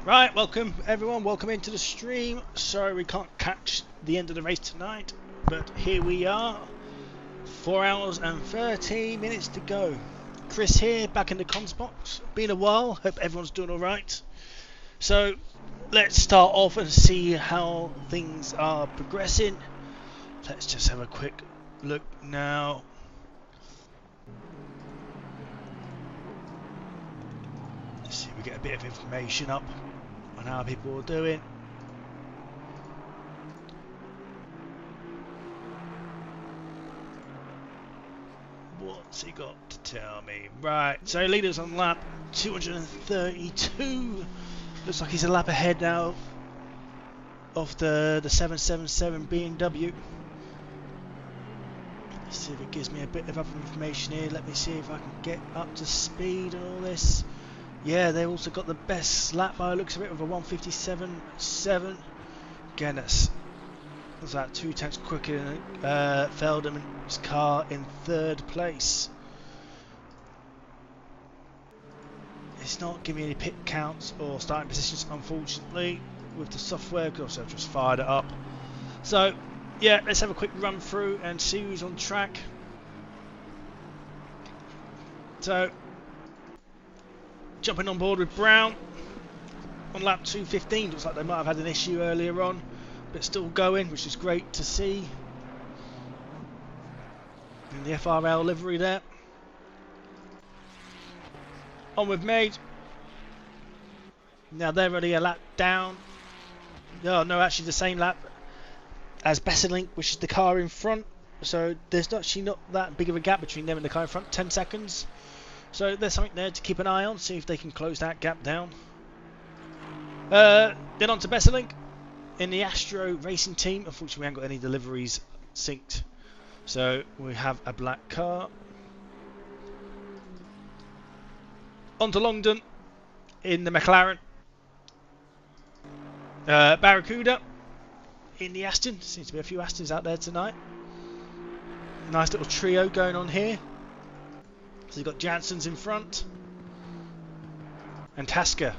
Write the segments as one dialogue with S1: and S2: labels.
S1: Right, welcome everyone, welcome into the stream. Sorry we can't catch the end of the race tonight, but here we are. 4 hours and 13 minutes to go. Chris here, back in the comms box. Been a while, hope everyone's doing alright. So, let's start off and see how things are progressing. Let's just have a quick look now. Let's see if we get a bit of information up on how people are doing. What's he got to tell me? Right, so leaders on lap 232. Looks like he's a lap ahead now of the 777 BMW. Let's see if it gives me a bit of other information here. Let me see if I can get up to speed and all this. Yeah, they also got the best lap by the looks of it with a 157.7. Again, that's that 2 tenths quicker than Feldman's car in 3rd place. It's not giving me any pit counts or starting positions, unfortunately, with the software, because I've just fired it up. So, yeah, let's have a quick run through and see who's on track. So, jumping on board with Brown on lap 215. Looks like they might have had an issue earlier on, but still going, which is great to see. And the FRL livery there. On with Maid. Now they're already a lap down. No, actually the same lap as Besselink, which is the car in front. So there's actually not that big of a gap between them and the car in front, 10 seconds. So there's something there to keep an eye on, see if they can close that gap down. Then on to Besselink in the Assetto Racing team. Unfortunately, we haven't got any deliveries synced. So we have a black car. On to Longdon in the McLaren. Barracuda in the Aston. Seems to be a few Astons out there tonight. Nice little trio going on here. So you've got Janssens in front. And Tasker.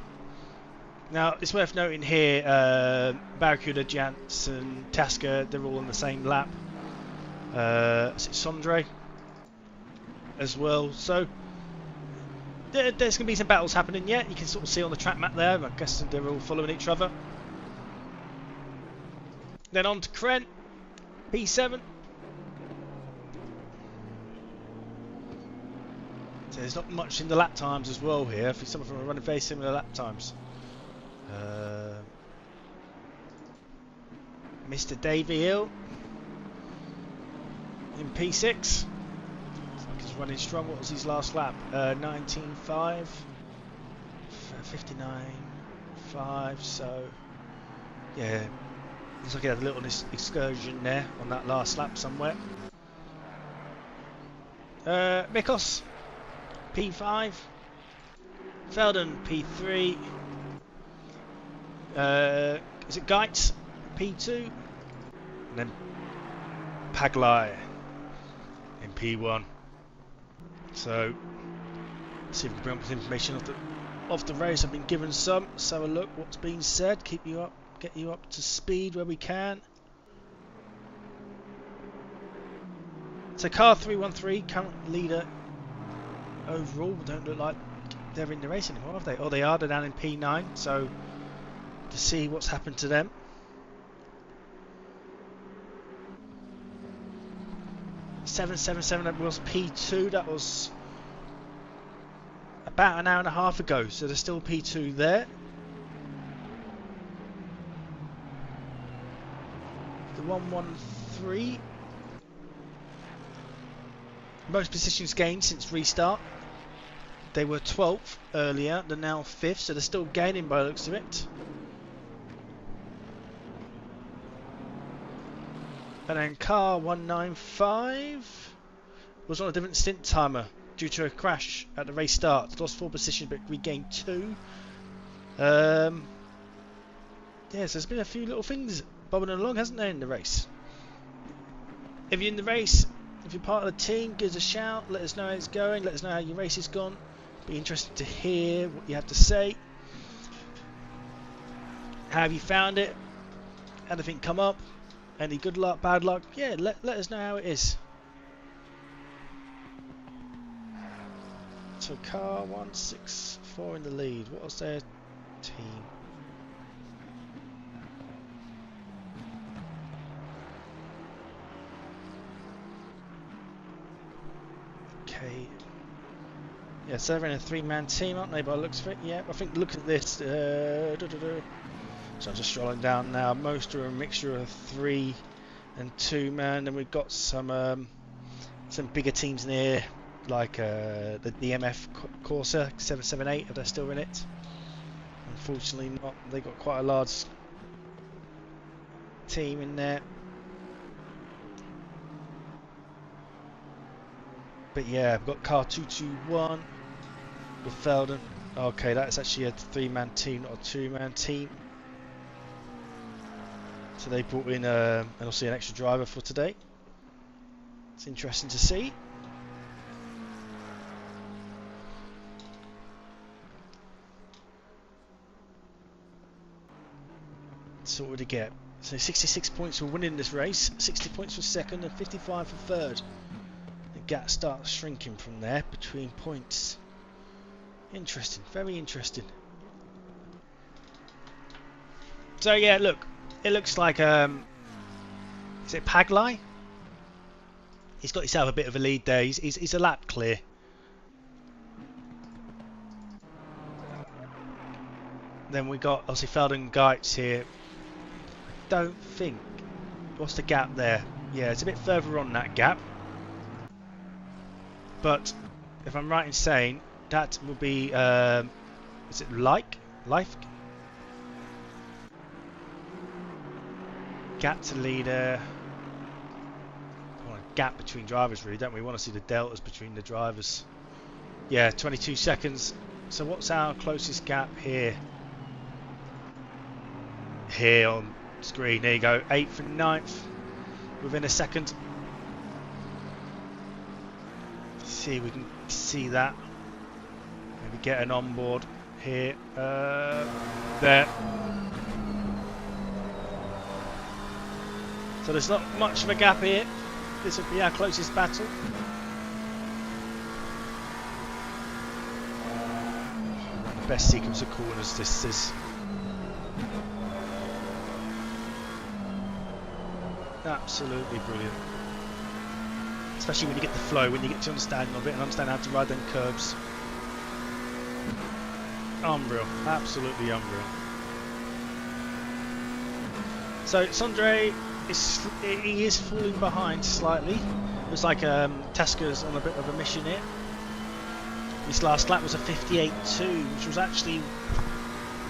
S1: Now, it's worth noting here, Barracuda, Janssen, Tasker, they're all on the same lap. Sondre as well. So, there's going to be some battles happening yet. You can sort of see on the track map there. I guess they're all following each other. Then on to Kren, P7. So there's not much in the lap times as well here. I think some of them are running very similar lap times. Mr. Davey Hill in P6. Looks like he's running strong. What was his last lap? 19.5, 59.5. So yeah, looks like he had a little excursion there on that last lap somewhere. Mikos P5, Felden P3. Is it Geitz P2, and then Paglai in P1. So let's see if we can bring up some information off the race. I've been given some. Let's have a look what's been said. Keep you up, get you up to speed where we can. So car 313, current leader overall. Don't look like they're in the race anymore, have they? Oh, they are. They're down in P9. So to see what's happened to them. .777, that was P2. That was about an hour and a half ago. So there's still P2 there. The 113. Most positions gained since restart. They were 12th earlier. They're now 5th. So they're still gaining by the looks of it. And then car 195 was on a different stint timer due to a crash at the race start. Lost 4 positions but regained 2. Yeah, so there's been a few little things bobbing along, hasn't there, in the race? If you're in the race, if you're part of the team, give us a shout. Let us know how it's going. Let us know how your race has gone. Be interested to hear what you have to say. How have you found it? Anything come up? Any good luck, bad luck? Yeah, let us know how it is. So car 164 in the lead. What was their team? Okay. Yeah, so they're in a three-man team, aren't they, by the looks of it? Yeah, I think look at this. So I'm just scrolling down now. Most are a mixture of 3 and 2-man, and we've got some bigger teams in here, like the DMF Corsa 778, if they're still in it. Unfortunately not. They got quite a large team in there. But yeah, we've got car 221 with Felden. Okay, that's actually a 3-man team, not a 2-man team. So they brought in and also an extra driver for today. It's interesting to see. So what would he get? So 66 points for winning this race, 60 points for second, and 55 for third. The gap starts shrinking from there between points. Interesting, very interesting. So yeah, look, it looks like is it Paglai? He's got himself a bit of a lead there. He's a lap clear. Then we got obviously Felden Geitz here. Don't think. What's the gap there? Yeah, it's a bit further on that gap. But if I'm right in saying that will be is it life? Gap to leader. We want a gap between drivers, really, don't we? We want to see the deltas between the drivers. Yeah, 22 seconds. So what's our closest gap here? Here on screen, there you go, 8th and 9th within a second. Let's see if we can see that. Maybe get an onboard here. There. So there's not much of a gap here. This would be our closest battle. Best sequence of corners this is. Absolutely brilliant. Especially when you get the flow, when you get to understanding of it and understand how to ride them curbs. Unreal, absolutely unreal. So Sondre he is falling behind slightly. It was like Tasker's on a bit of a mission here. His last lap was a 58.2, which was actually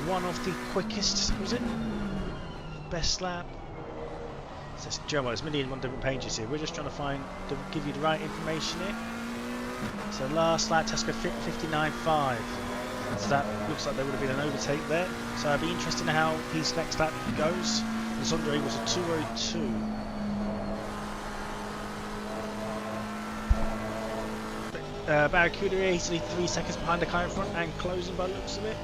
S1: one of the quickest, was it? Best lap. So, Joe, there's many and one different pages here. We're just trying to give you the right information here. So last lap, Tasker 59.5. So that looks like there would have been an overtake there. So it'd be interesting how his next lap goes. And Sondre was a 2:02. Barracuda easily 3 seconds behind the car in front and closing by the looks of it.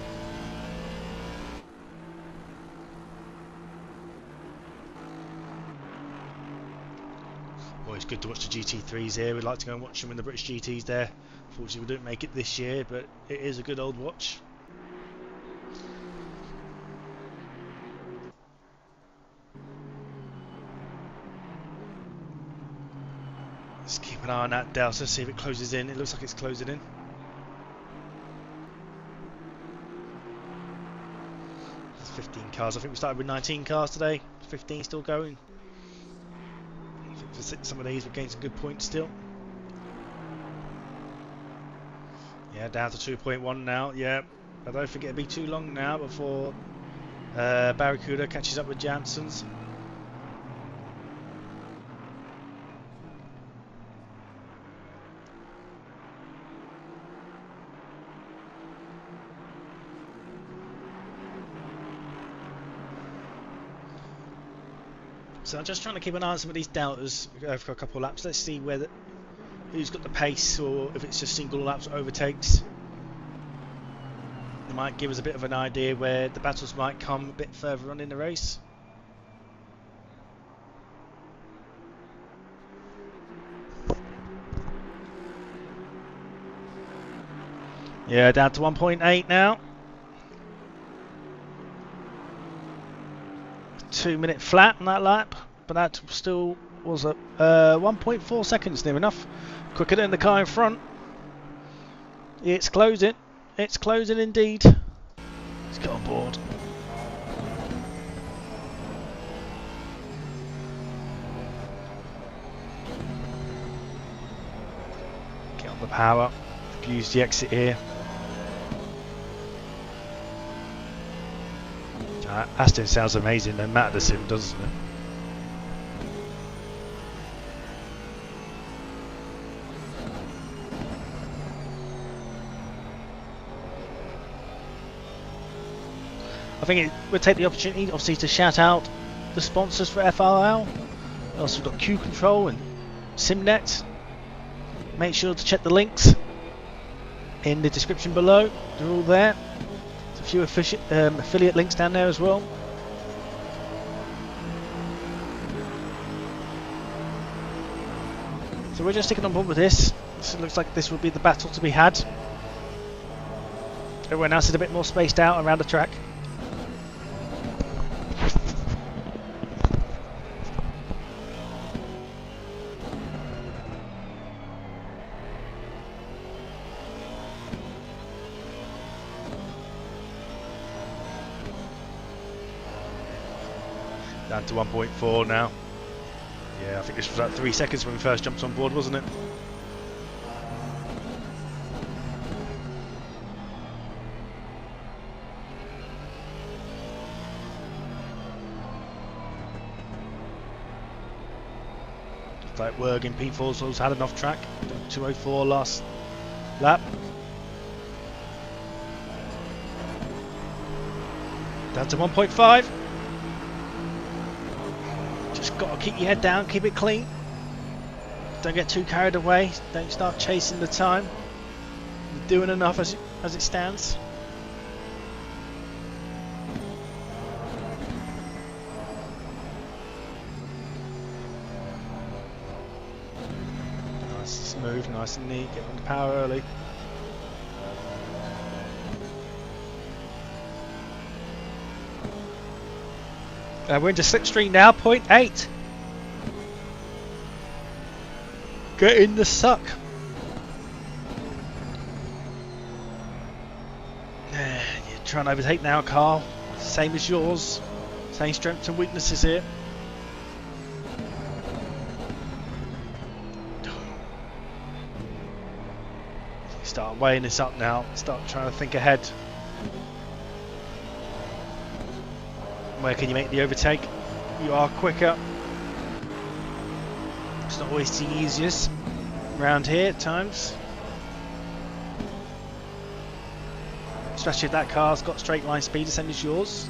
S1: Always good to watch the GT3s here. We'd like to go and watch them when the British GT's there. Unfortunately, we didn't make it this year, but it is a good old watch. Let's keep an eye on that delta, see if it closes in. It looks like it's closing in. There's 15 cars. I think we started with 19 cars today. 15 still going. I think for some of these we're getting some good points still. Yeah, down to 2.1 now. Yeah, I don't think it'll be too long now before Barracuda catches up with Janssens. So I'm just trying to keep an eye on some of these deltas for a couple of laps. Let's see who's got the pace, or if it's just single laps or overtakes. There might give us a bit of an idea where the battles might come a bit further on in the race. Yeah, down to 1.8 now. 2-minute flat on that lap, but that still was at 1.4 seconds, near enough. Quicker than the car in front. It's closing. It's closing indeed. Let's get on board. Get on the power. Use the exit here. Aston sounds amazing no matter the sim, doesn't it? I think we'll take the opportunity, obviously, to shout out the sponsors for FRL. Also, we've got Q Control and Simnet. Make sure to check the links in the description below. They're all there. There's a few affiliate links down there as well. So we're just sticking on board with this. It looks like this will be the battle to be had. Everyone else is a bit more spaced out around the track. Down to 1.4 now. Yeah, I think this was like 3 seconds when we first jumped on board, wasn't it? Just like Werg P4's had an off track. 2:04 last lap. Down to 1.5. Just got to keep your head down, keep it clean. Don't get too carried away. Don't start chasing the time. You're doing enough as it stands. Nice and smooth, nice and neat. Get on the power early. We're into slipstream now, 0.8. Get in the suck. You're trying to overtake now, Carl. Same as yours. Same strengths and weaknesses here. Start weighing this up now. Start trying to think ahead. Where can you make the overtake? You are quicker. It's not always the easiest around here at times. Especially if that car's got straight line speed the same as yours.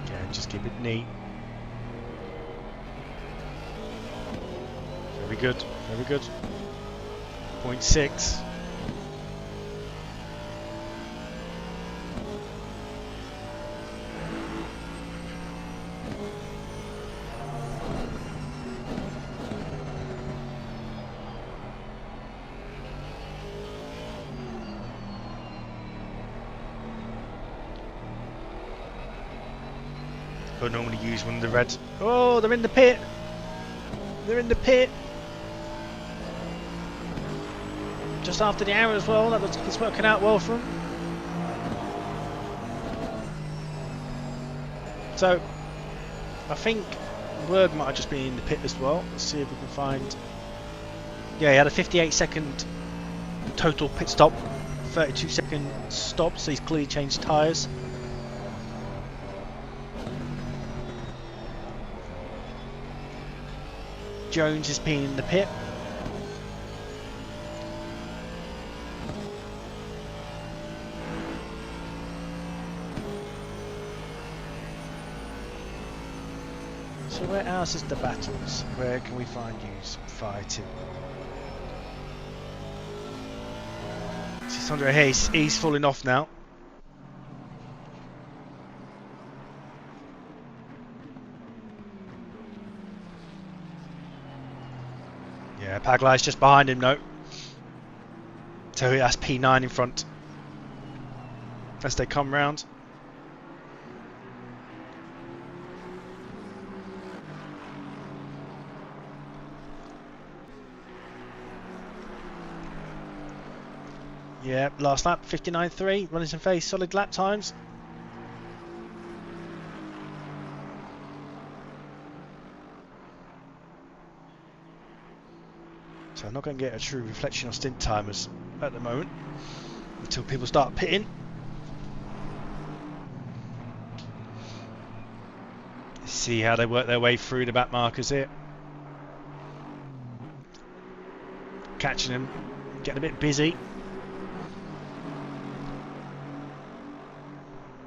S1: Again, just keep it neat. Very good, very good. 0.6. I normally use one of the reds. Oh, they're in the pit. They're in the pit. Just after the hour as well. That looks like it's working out well for them. So, I think Werg might have just been in the pit as well. Let's see if we can find. Yeah, he had a 58-second total pit stop, 32-second stop, so he's clearly changed tyres. Jones has been in the pit. So where else is the battles? Where can we find you fighting? Sondre Hayes, he's falling off now. Yeah, Paglai's just behind him, no. So that's P9 in front as they come round. Yeah, last lap 59.3, running some face, solid lap times. So I'm not going to get a true reflection on stint timers at the moment until people start pitting. See how they work their way through the back markers here. Catching them, getting a bit busy.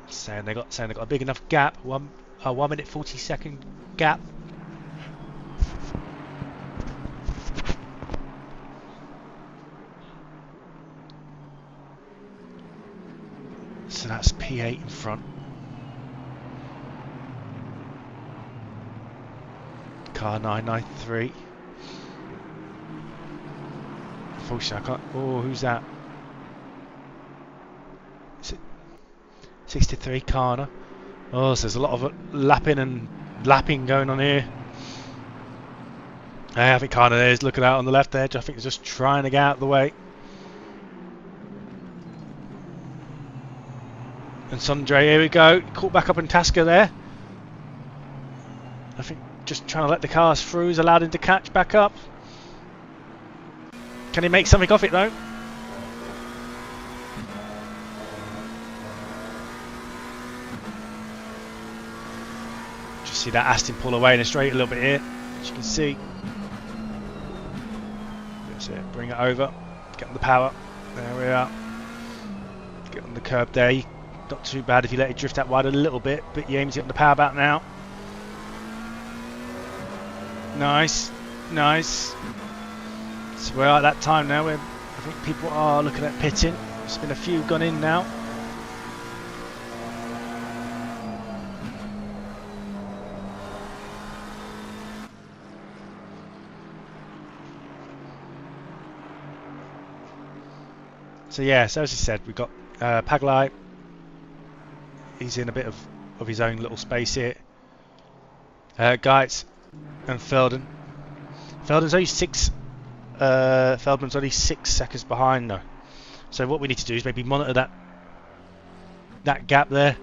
S1: Saying they got a big enough gap, 1 minute 40-second gap. So that's P8 in front. Car 993. Unfortunately, I can't. Oh, who's that? Is it 63 Kana? Oh, so there's a lot of lapping going on here. I think Kana is looking out on the left edge. I think he's just trying to get out of the way. And Sondre, here we go. Caught back up in Tasca there. I think just trying to let the cars through has allowed him to catch back up. Can he make something of it though? Just see that Aston pull away in a straight a little bit here, as you can see. That's it, bring it over, get on the power. There we are. Get on the curb there. Not too bad if you let it drift out wide a little bit, but you aim to get on the power back now. Nice, nice. So we're at that time now where I think people are looking at pitting. There's been a few gone in now. So yeah, so as I said, we've got Paglai. He's in a bit of his own little space here. Geitz and Velden. Velden's only Feldman's only 6 seconds behind though. So what we need to do is maybe monitor that gap there.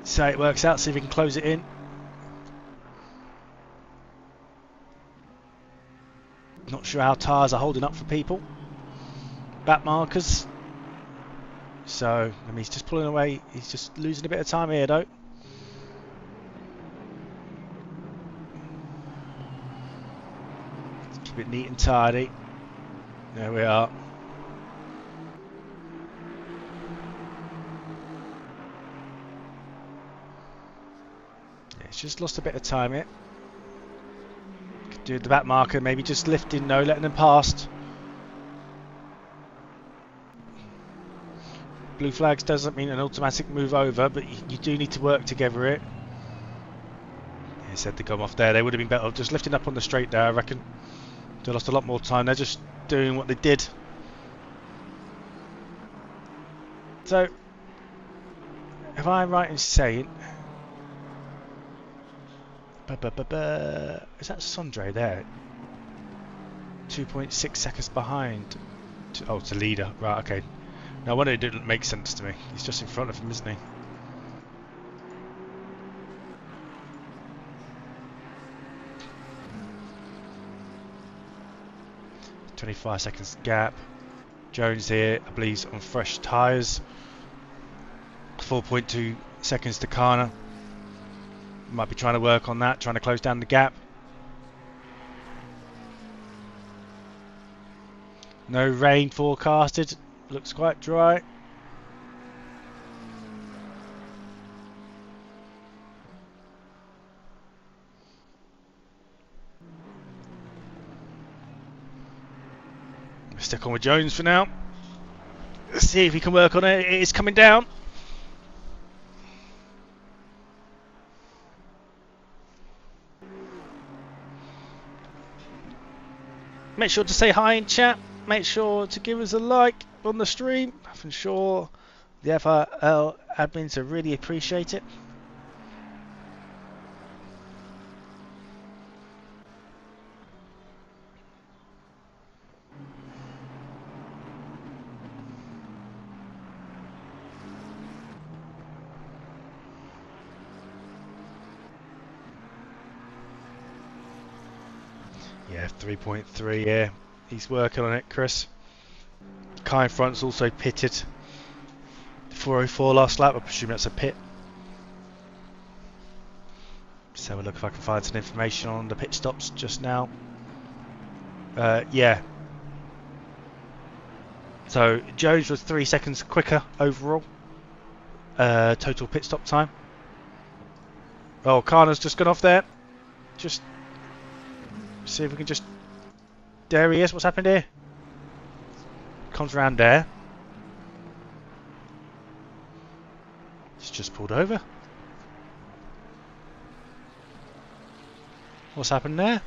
S1: So it works out, see if we can close it in. Not sure how tyres are holding up for people. Back markers. So, I mean, he's just pulling away. He's just losing a bit of time here though. Keep it neat and tidy. There we are. Yeah, he's just lost a bit of time here. Could do the back marker, maybe just lifting, no, letting them past. Blue flags doesn't mean an automatic move over, but you do need to work together it. Yeah, he said to come off there. They would have been better off just lifting up on the straight there, I reckon. They lost a lot more time. They're just doing what they did. So, if I'm right in saying, is that Sondre there? 2.6 seconds behind. Oh, it's a leader. Right, okay. No wonder it didn't make sense to me. He's just in front of him, isn't he? .25 seconds gap. Jones here, I believe, he's on fresh tyres. 4.2 seconds to Kana. Might be trying to work on that, trying to close down the gap. No rain forecasted. Looks quite dry. Stick on with Jones for now. Let's see if he can work on it. It is coming down. Make sure to say hi in chat. Make sure to give us a like on the stream. I'm sure the FRL admins will really appreciate it. Yeah, 3.3, yeah. He's working on it, Chris. Car in front's also pitted. 404 last lap, I presume that's a pit. So we'll look if I can find some information on the pit stops just now. Yeah. So Jones was 3 seconds quicker overall. Total pit stop time. Oh, Karna's just gone off there. Just see if we can just... There he is. What's happened here? Comes around there. It's just pulled over. What's happened there?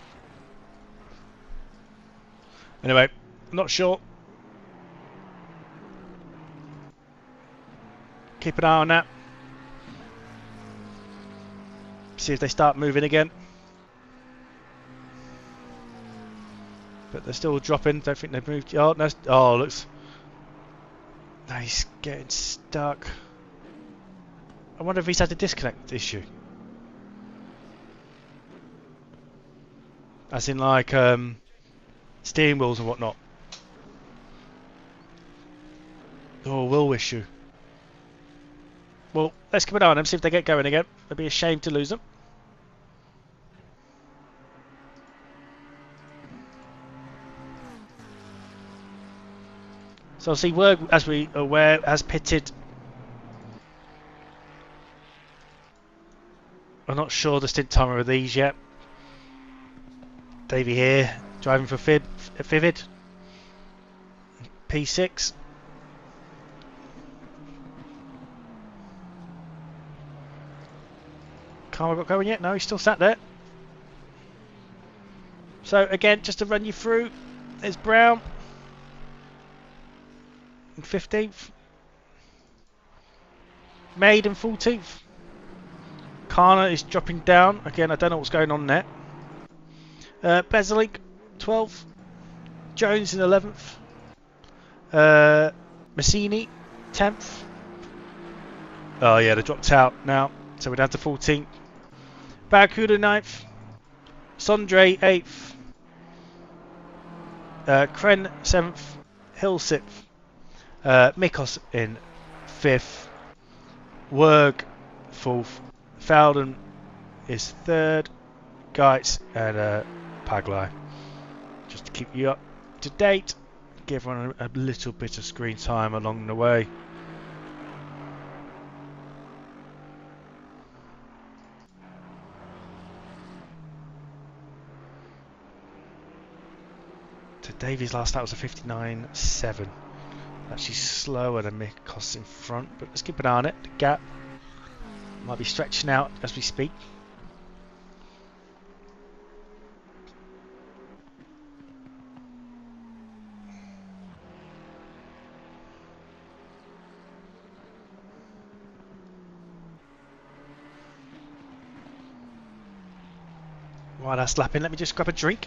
S1: Anyway, I'm not sure. Keep an eye on that. See if they start moving again. But they're still dropping. Don't think they've moved. Oh, no. Oh, looks. No, he's getting stuck. I wonder if he's had a disconnect issue. As in, like, steering wheels and whatnot. Or a wheel issue. Well, let's keep an eye on them, see if they get going again. It'd be a shame to lose them. So obviously Werg, as we are aware, has pitted. I'm not sure the stint timer of these yet. Davey here, driving for Vivid. P6. Karma got going yet? No, he's still sat there. So again, just to run you through, there's Brown in 15th. Maid in 14th. Karna is dropping down. Again, I don't know what's going on there. Bezalik, 12th. Jones in 11th. Massini, 10th. Oh yeah, they dropped out now. So we're down to 14th. Barracuda, 9th. Sondre, 8th. Kren, 7th. Hill, 6th. Mikos in 5th. Werg, 4th. Fowden is 3rd. Geitz and Paglai. Just to keep you up to date, give everyone a little bit of screen time along the way. So Davies last night was a 59.7. Actually slower than Mikos in front, but let's keep an eye on it. The gap might be stretching out as we speak. While that's lapping, let me just grab a drink.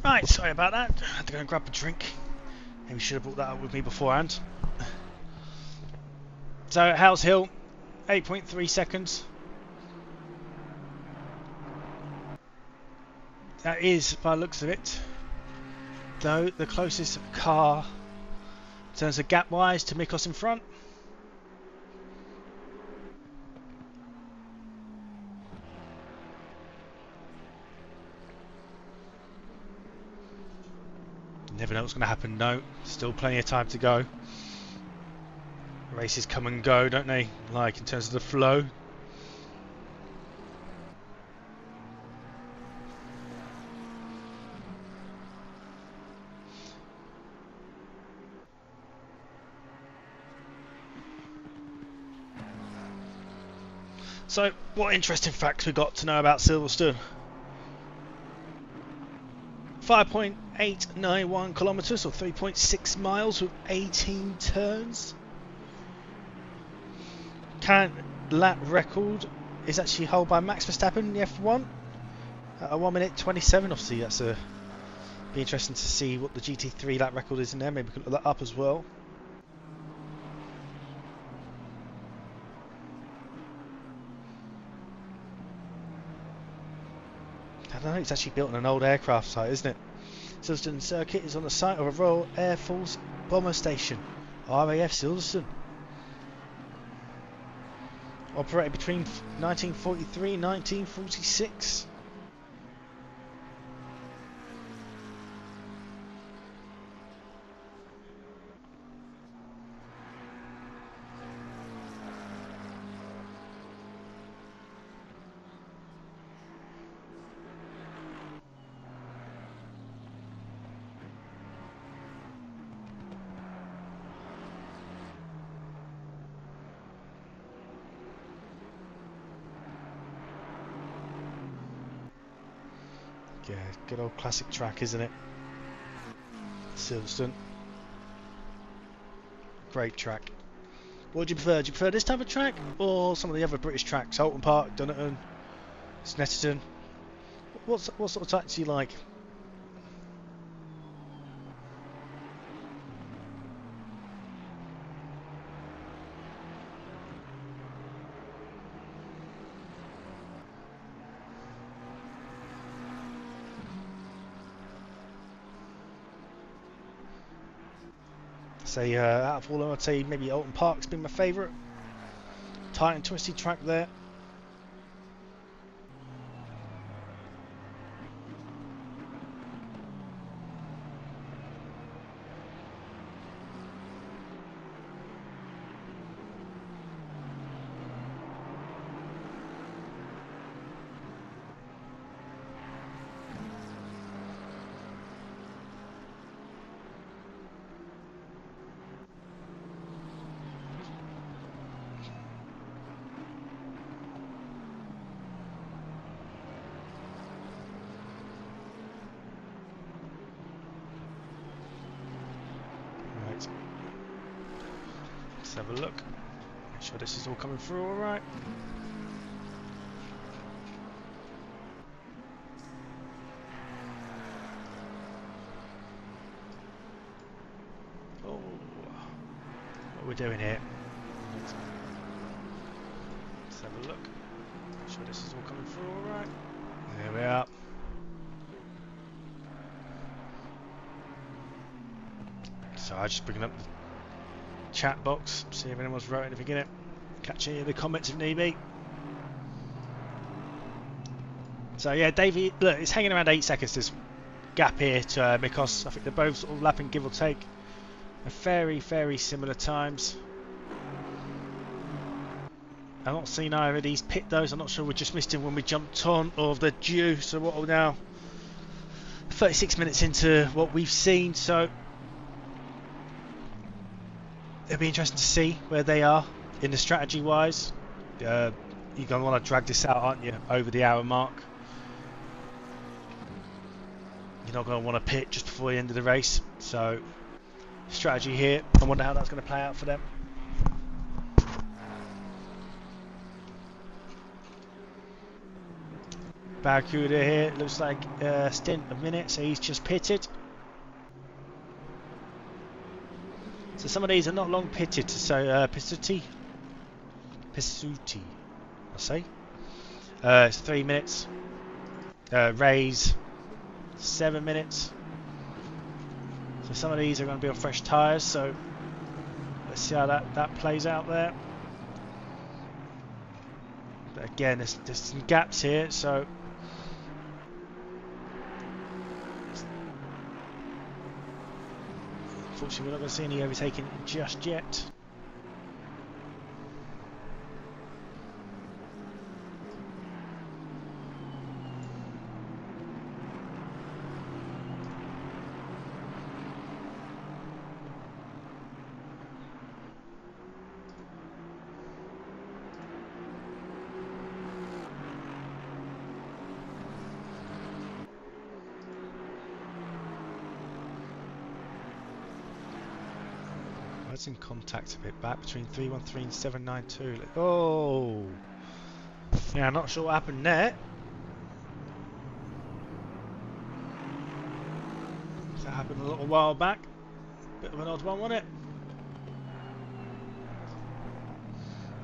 S1: Right, sorry about that. I had to go and grab a drink. Maybe should have brought that up with me beforehand. So, House Hill, 8.3 seconds. That is, by the looks of it, though, the closest car in terms of gap-wise to Mikos in front. Never know what's going to happen. No, still plenty of time to go. Races come and go, don't they? Like in terms of the flow. So, what interesting facts we got to know about Silverstone? 5.891 kilometers or 3.6 miles with 18 turns. Current lap record is actually held by Max Verstappen in the F1 at 1 minute 27. Obviously, that's be interesting to see what the GT3 lap record is in there. Maybe we can look that up as well. I don't know, it's actually built on an old aircraft site, isn't it? Silverstone Circuit is on the site of a Royal Air Force Bomber Station, RAF Silverstone. Operated between 1943 and 1946. Yeah, good old classic track, isn't it? Silverstone. Great track. What do you prefer? Do you prefer this type of track or some of the other British tracks? Holton Park, Dunnerton, Snetterton? What sort of tracks do you like? Say out of all of them, I'd say maybe Holton Park's been my favourite. Tight and twisty track there. Let's have a look. Make sure this is all coming through all right. Oh, what we're doing here. Let's have a look. Make sure this is all coming through all right. There we are. So I just bringing up the chat box, see if anyone's wrote anything in it. Catch any of the comments if need be. So yeah, Davey, look, it's hanging around 8 seconds this gap here to Mikos. I think they're both sort of lapping, give or take, at very similar times. I've not seen either of these pit those. I'm not sure we just missed him when we jumped on or they're due. So what are now 36 minutes into what we've seen, so it'll be interesting to see where they are in the strategy wise. You're going to want to drag this out, aren't you, over the hour mark. You're not going to want to pit just before the end of the race, so strategy here. I wonder how that's going to play out for them. Barracuda here, looks like a stint of minutes, so he's just pitted. So some of these are not long pitted, so Pisuti, I say. It's 3 minutes. Rays, 7 minutes. So some of these are going to be on fresh tyres, so let's see how that plays out there. But again, there's some gaps here, so unfortunately we're not going to see any overtaking just yet. That's in contact a bit back between 313 and 792. Oh, yeah, I'm not sure what happened there. That happened a little while back. Bit of an odd one, wasn't it?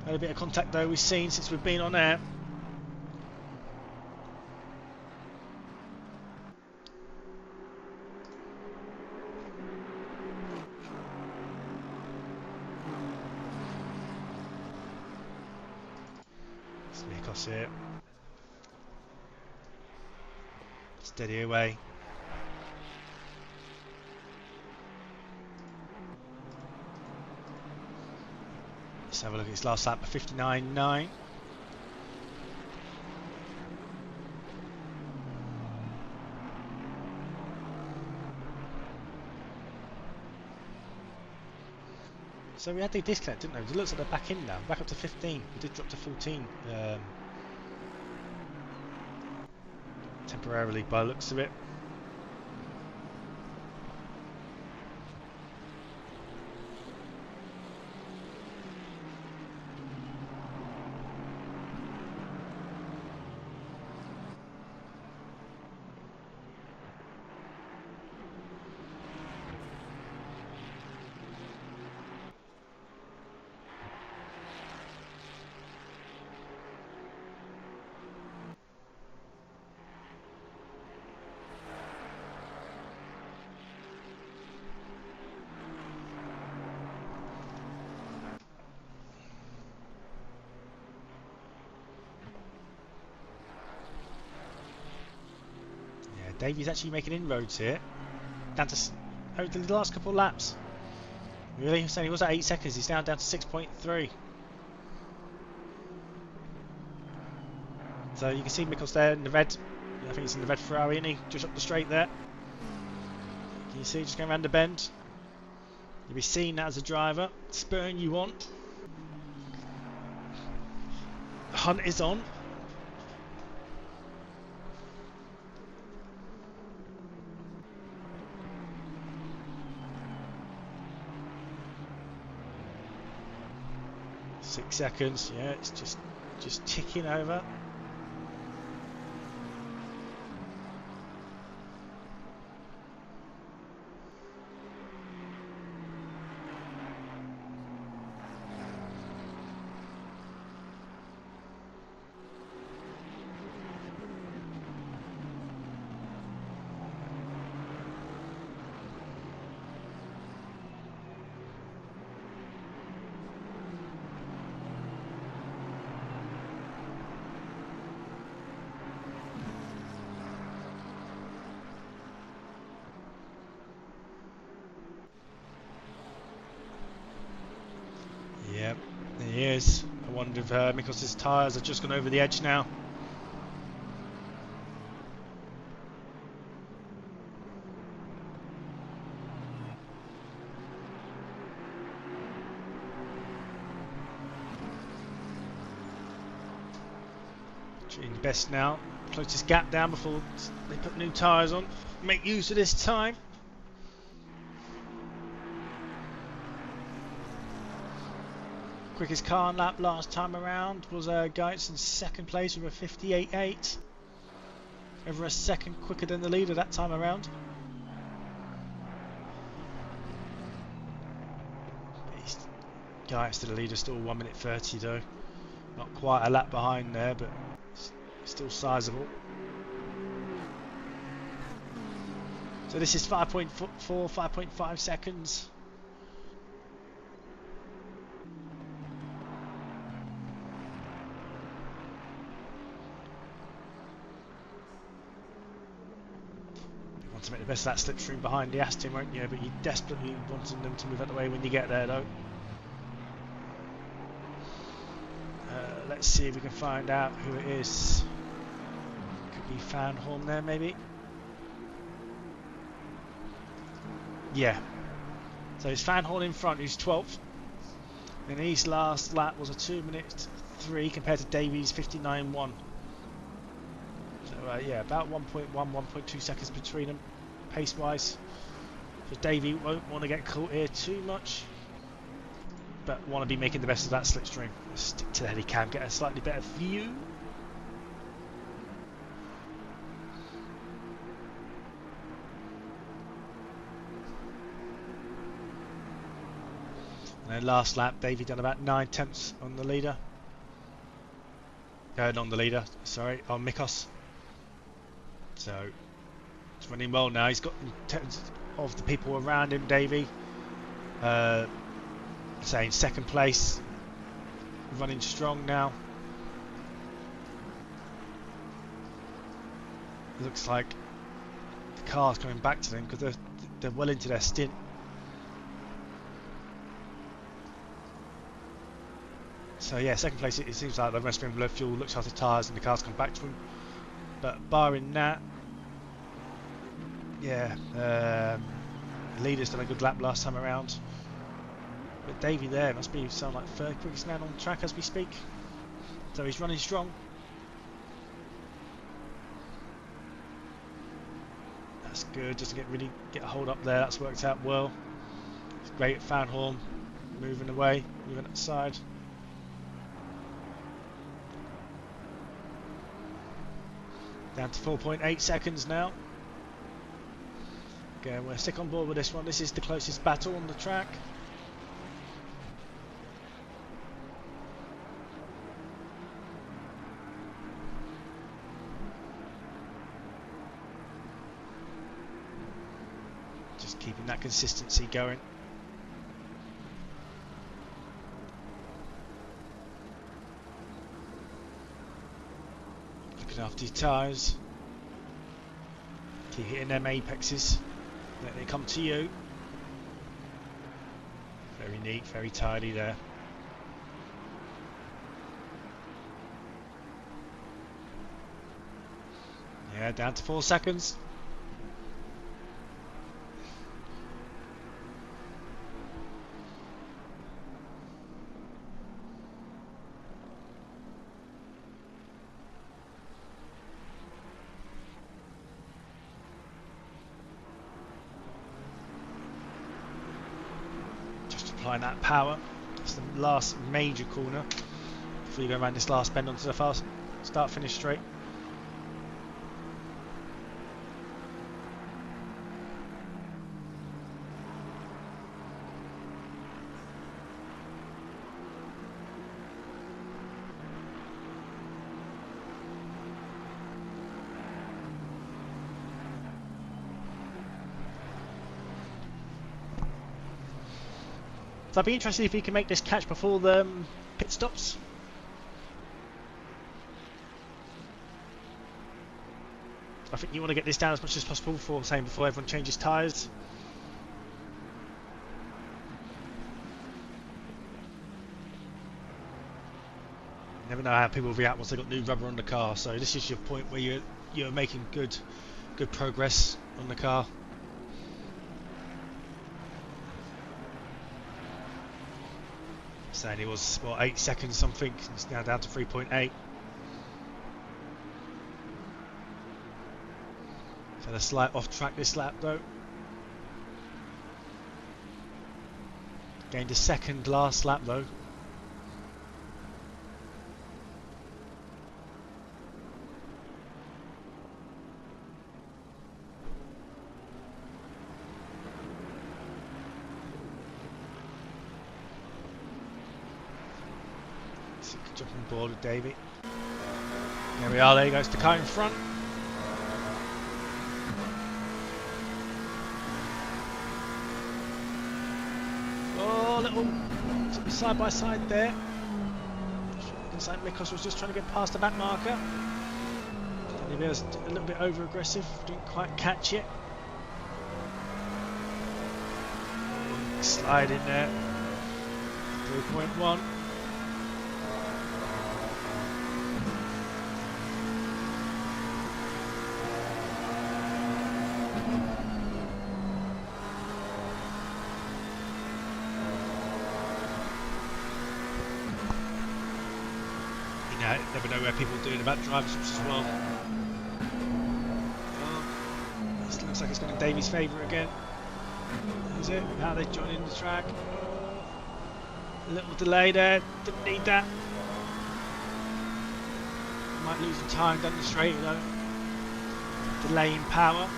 S1: Had a bit of contact though we've seen since we've been on air. Here. Steady away. Let's have a look at his last lap, 59.9. So we had the disconnect, didn't we? It looks like they're back in now, back up to 15. We did drop to 14. Temporarily by the looks of it. Davey's actually making inroads here. Down to over the last couple of laps. Really? So he was at 8 seconds. He's now down to 6.3. So you can see Mikkels there in the red. I think it's in the red Ferrari, isn't he? Just up the straight there. Can you see? Just going around the bend. You'll be seeing that as a driver. Spurring you on. Hunt is on. Six seconds, yeah, it's just ticking over. Yep, he is. I wonder if Mikkels' tyres have just gone over the edge now. Doing best now. Close this gap down before they put new tyres on. Make use of this time. Quickest car on lap last time around was Geitz in second place with a 58.8. over a second quicker than the leader that time around. He's guys to the leader, still 1 minute 30 though. Not quite a lap behind there, but still sizable. So this is 5.4, 5.5 seconds. You want to make the best of that slipstream behind the Aston, won't you? But you desperately wanting them to move out the way when you get there, though. Let's see if we can find out who it is. Could be Fanhorn there, maybe. Yeah. So it's Fanhorn in front, who's 12th. And his last lap was a 2 minute 3 compared to Davies 59.1. So yeah, about 1.1, 1.2 seconds between them, pace-wise. So Davey won't want to get caught here too much, but want to be making the best of that slipstream. Stick to the head he can, get a slightly better view. And then last lap, Davey done about 9 tenths on the leader. Not on the leader, sorry, on Mikos. So it's running well now. He's got in terms of the people around him, Davey. Saying second place, running strong now. It looks like the car's coming back to them because they're well into their stint. So yeah, second place, it seems like they've been below fuel, looks after tyres and the car's come back to them. But barring that, yeah, the leader's done a good lap last time around. But Davey there must be sound like third quickest man on track as we speak. So he's running strong. That's good, just to get a hold up there. That's worked out well. It's great at Fanhorn, moving away, moving up the side. Down to 4.8 seconds now. Again, we'll stick on board with this one. This is the closest battle on the track. Just keeping that consistency going. Looking after your tyres. Keep hitting them apexes. Let it come to you. Very neat, very tidy there. Yeah, down to 4 seconds. Applying that power. It's the last major corner before you go around this last bend onto the fast start finish straight. So I'd be interested if he can make this catch before the pit stops. I think you want to get this down as much as possible before everyone changes tyres. You never know how people react once they've got new rubber on the car. So this is your point where you're making good progress on the car. Saying it was what 8 seconds something. It's now down to 3.8. So a slight off track this lap though. Gained a second last lap though. jumping board with Davey. There we are, there goes the car in front. Oh, little side by side there. Looks like Mikos was just trying to get past the back marker. Maybe was a little bit over aggressive, didn't quite catch it. Slide in there. 3.1. You know, never know where people are doing about driver swaps as well. This looks like it's going in Davey's favour again. Is it? How they joining the track? A little delay there. Didn't need that. Might lose some time down the straight though. Delay in power.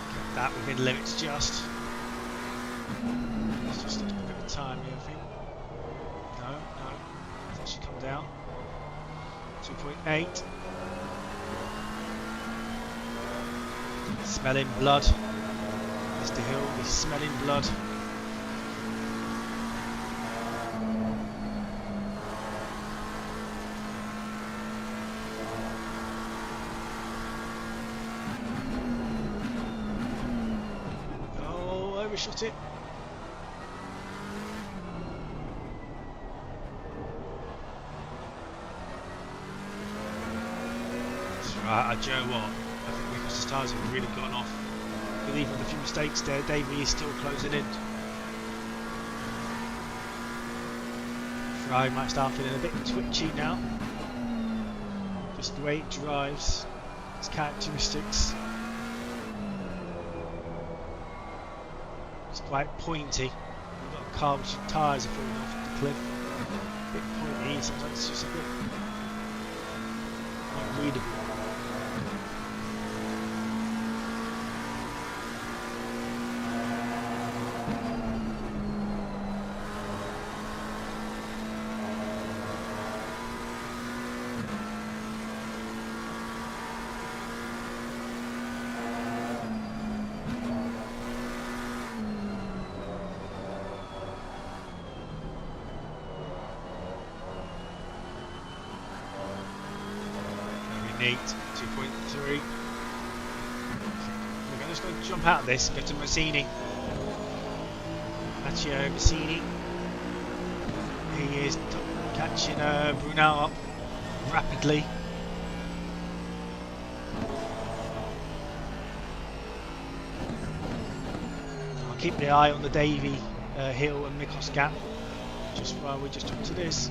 S1: Get that within limits just. It's just a bit of time here, I think. No, it's actually come down. 2.8. Smelling blood. Mr. Hill is smelling blood. Oh, overshot it. Right, Joe, what? I think because the tyres have really gone off. With even a few mistakes there, Davey is still closing in. Fry might start feeling a bit twitchy now. Just the way it drives, its characteristics. It's quite pointy. You've got a car which your tyres are falling off the cliff. A bit pointy, sometimes it's just a bit unreadable. Neat, 2.3. We're just going to jump out of this and go to Mazzini. Matteo Mazzini. He is catching Brunel up rapidly. I'll keep the eye on the Davey Hill and Mikos gap just while we just jump to this.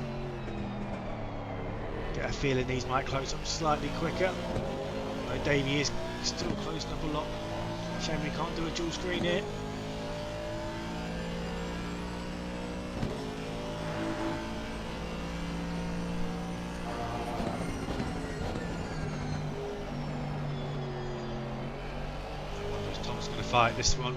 S1: Get a feeling these might close up slightly quicker. Although Davey is still closing up a lot. Shame we can't do a dual screen here. I wonder if Tom's going to fight this one.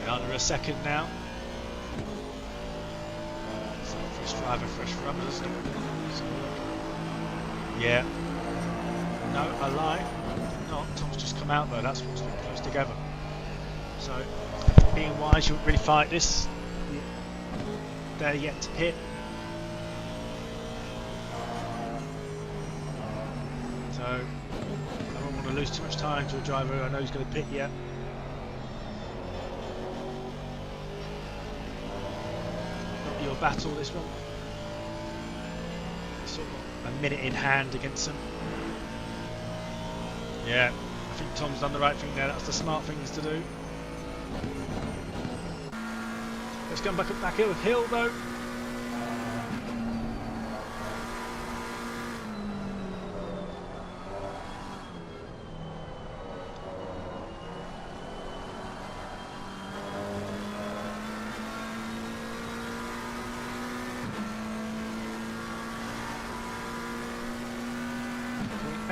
S1: Under a second now. So fresh driver, fresh rubbers. So, yeah. No, I lie. Not. Tom's just come out though. That's what's been close together. So, being wise, you wouldn't really fight this. They're yet to pit. So, I don't want to lose too much time to a driver who I know he's going to pit yet. Your battle, this one. Sort of a minute in hand against them. Yeah, I think Tom's done the right thing there. That's the smart things to do. Let's go back here with Hill though.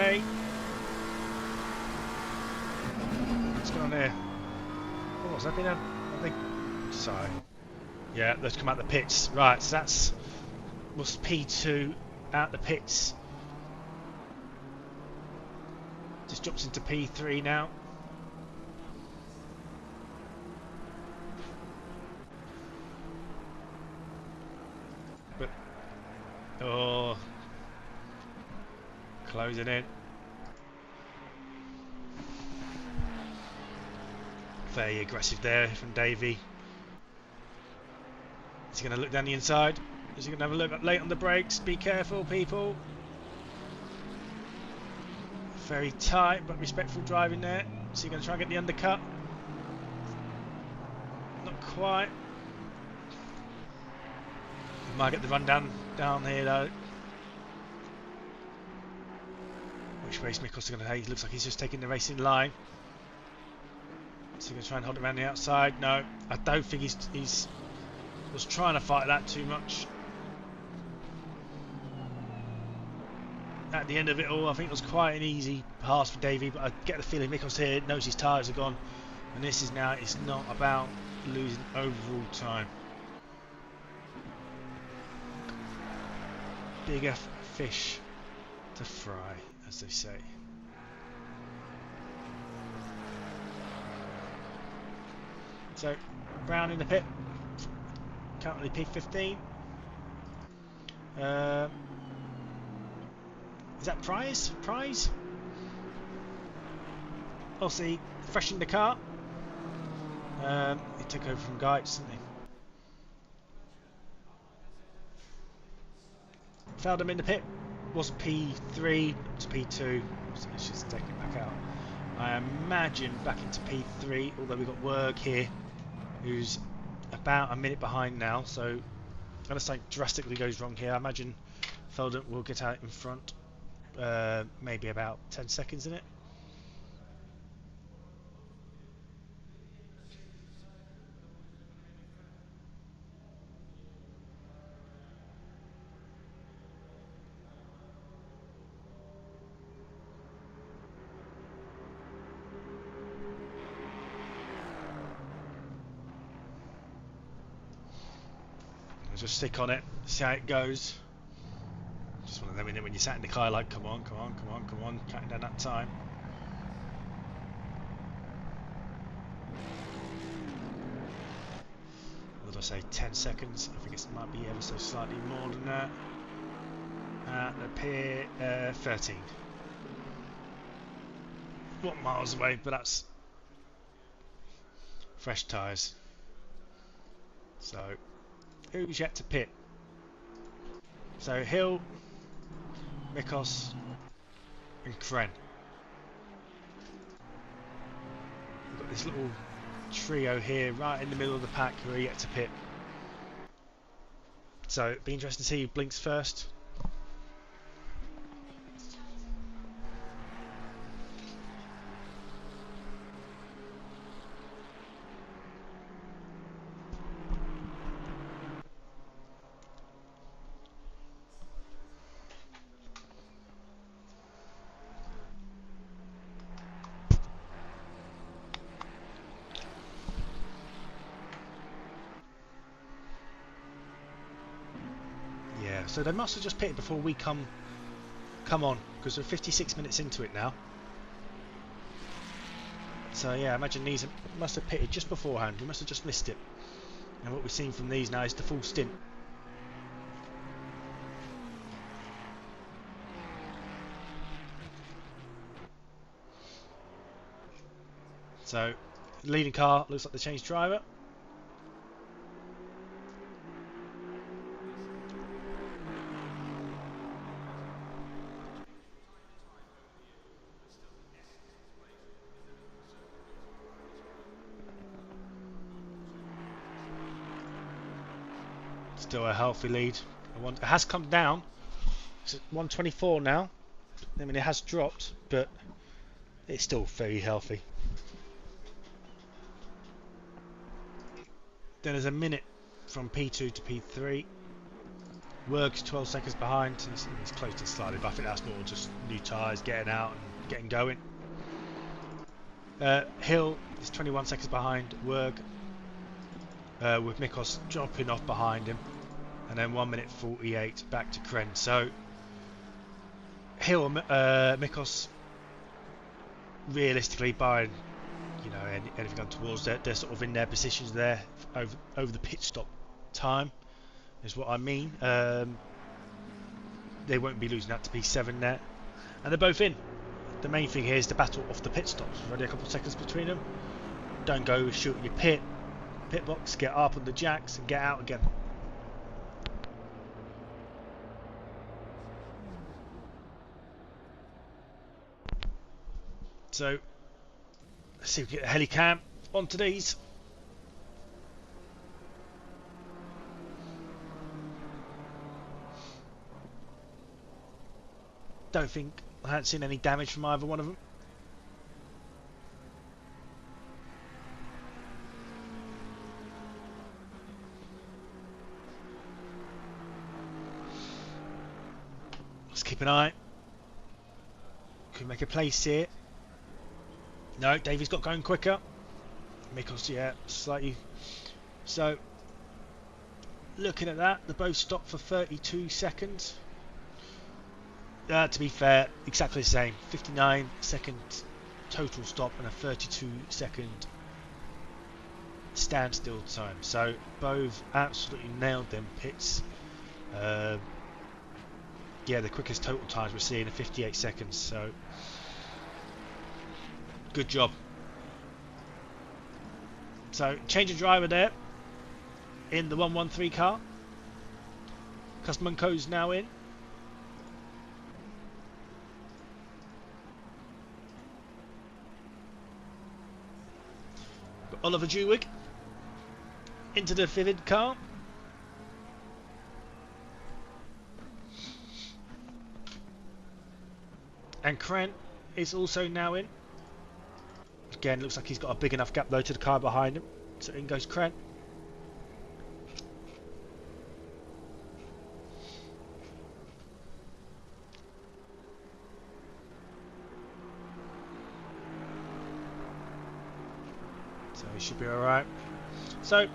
S1: Hey. What's going on here? Oh, has that been a big... Sorry. Yeah, let's come out the pits. Right, so that's... was P2 out the pits. Just jumps into P3 now. But... Oh... Closing in. Very aggressive there from Davey. Is he going to look down the inside? Is he going to have a look late on the brakes? Be careful, people. Very tight but respectful driving there. Is he going to try and get the undercut? Not quite. He might get the run down here though. Which way is Mikkelsen going to take? He looks like he's just taking the racing line. Is he going to try and hold it around the outside? No, I don't think he's was trying to fight that too much. At the end of it all, I think it was quite an easy pass for Davey, but I get the feeling Mikkelsen here knows his tyres are gone, and this is now, it's not about losing overall time. Bigger fish to fry, as they say. So, Brown in the pit, currently P15. Is that Prize? Obviously, freshened the car. He took over from Geitz, didn't he? Found him in the pit. Was P3 to P2. So let's just take it back out. I imagine back into P3, although we've got Werg here, who's about a minute behind now. So, unless something drastically goes wrong here, I imagine Felden will get out in front. Maybe about 10 seconds in it. I'll just stick on it, see how it goes. Just one of them in it when you sat in the car like, come on, counting down that time. What did I say, 10 seconds? I think it might be ever so slightly more than that. The pier, 13. What miles away, but that's fresh tyres. So, who's yet to pit? So Hill, Mikos and Kren. We've got this little trio here right in the middle of the pack who are yet to pit. So it'd be interesting to see who blinks first. So they must have just pitted before we come on, because we're 56 minutes into it now. So yeah, I imagine these must have pitted just beforehand. We must have just missed it. And what we've seen from these now is the full stint. So leading car looks like they changed driver. Still a healthy lead. It has come down. It's at 124 now. I mean, it has dropped, but it's still very healthy. Then there's a minute from P2 to P3. Works 12 seconds behind. He's close to slightly, but I think that's more just new tyres, getting out and getting going. Hill is 21 seconds behind Werg, with Mikos dropping off behind him, and then 1 minute 48 back to Kren. So Hill and Mikos, realistically, by anything going towards, they're sort of in their positions there over the pit stop time, is what I mean. They won't be losing out to P7 there, and they're both in. The main thing here is the battle off the pit stops. There's only a couple of seconds between them. Don't go shoot your pit box, get up on the jacks and get out again. So let's see if we get a helicam onto these. Don't think I haven't seen any damage from either one of them. Let's keep an eye. Could make a place here. No, Davey's got going quicker. Mikos, yeah, slightly. So, looking at that, they both stopped for 32 seconds. To be fair, exactly the same. 59-second total stop and a 32-second standstill time. So both absolutely nailed them pits. Yeah, the quickest total times we're seeing are 58 seconds. So good job. So change of driver there in the 113 car. Kuzmenko's now in. Oliver Jewig into the Vivid car. And Kren is also now in. Again, looks like he's got a big enough gap though to the car behind him. So in goes Kren. So he should be alright. So,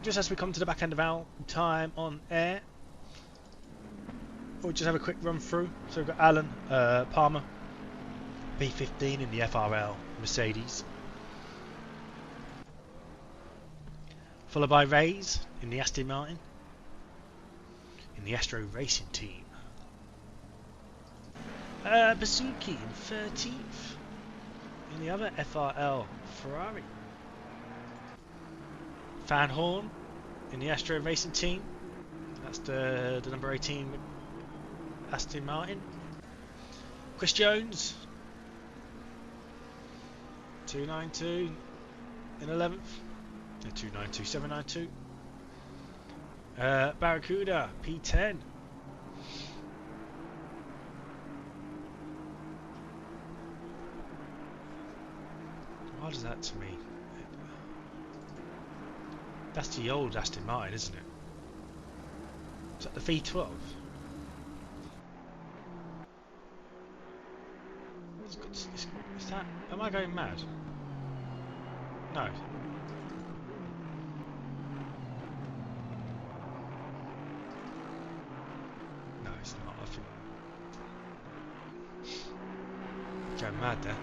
S1: just as we come to the back end of our time on air, we'll just have a quick run through. So we've got Alan Palmer, P15 in the FRL Mercedes. Followed by Reyes in the Aston Martin, in the Assetto Racing team. Basuki in 13th, in the other FRL Ferrari. Van Horn in the Assetto Racing team. That's the number 18 Aston Martin. Chris Jones 292 in 11th. 292, 792. Barracuda P10. What is that to me? That's the old Aston Martin, isn't it? Is that the V12? Is that? Am I going mad? No. No, it's not. I think going mad there.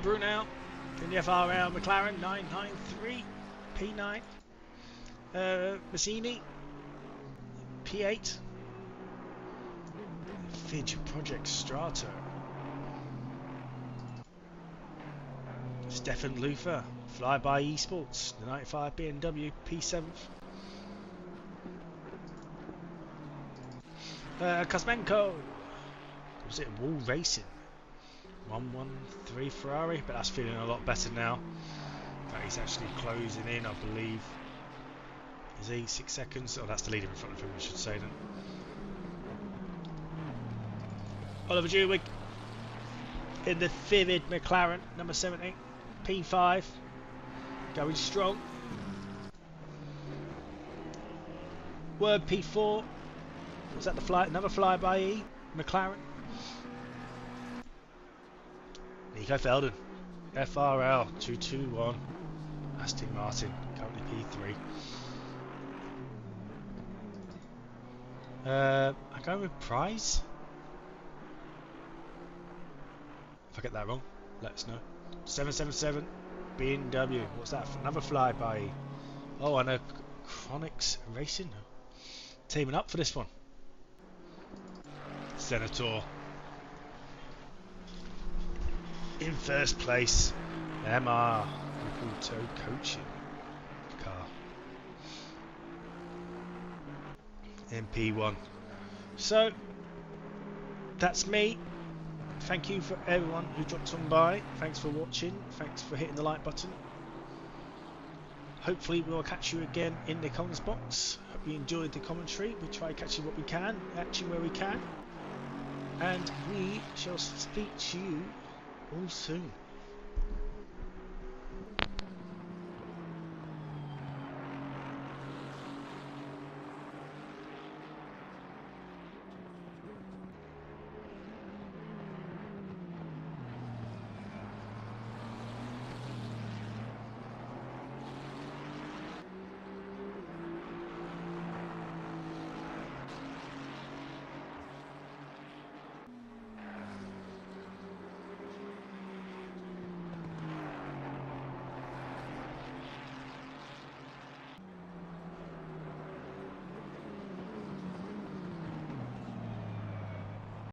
S1: Brunel in the FRL McLaren 993 P9. Massini P8. Fidge Project Strato. Stefan Luther Flyby Esports, the 95 BMW P7. Kuzmenko. Was it Wall Racing? 113 Ferrari, but that's feeling a lot better now. He's actually closing in, I believe. Is he 6 seconds? Oh, that's the leader in front of him, we should say then. Oliver Jewig in the Vivid McLaren, number 70, P5, going strong. Word P4. Was that the fly? Another flyby E? McLaren. Nico Felden. FRL 221. Aston Martin. Currently P3. I'm going with Prize. If I get that wrong, let us know. 777 BMW. What's that? Another flyby. Oh, and a Chronics Racing. Teaming up for this one. Senator. In first place. MR. Auto Coaching car. MP1. So, that's me. Thank you for everyone who dropped on by. Thanks for watching. Thanks for hitting the like button. Hopefully we'll catch you again in the comments box. Hope you enjoyed the commentary. We try catching what we can, catching where we can. And we shall speak to you all soon.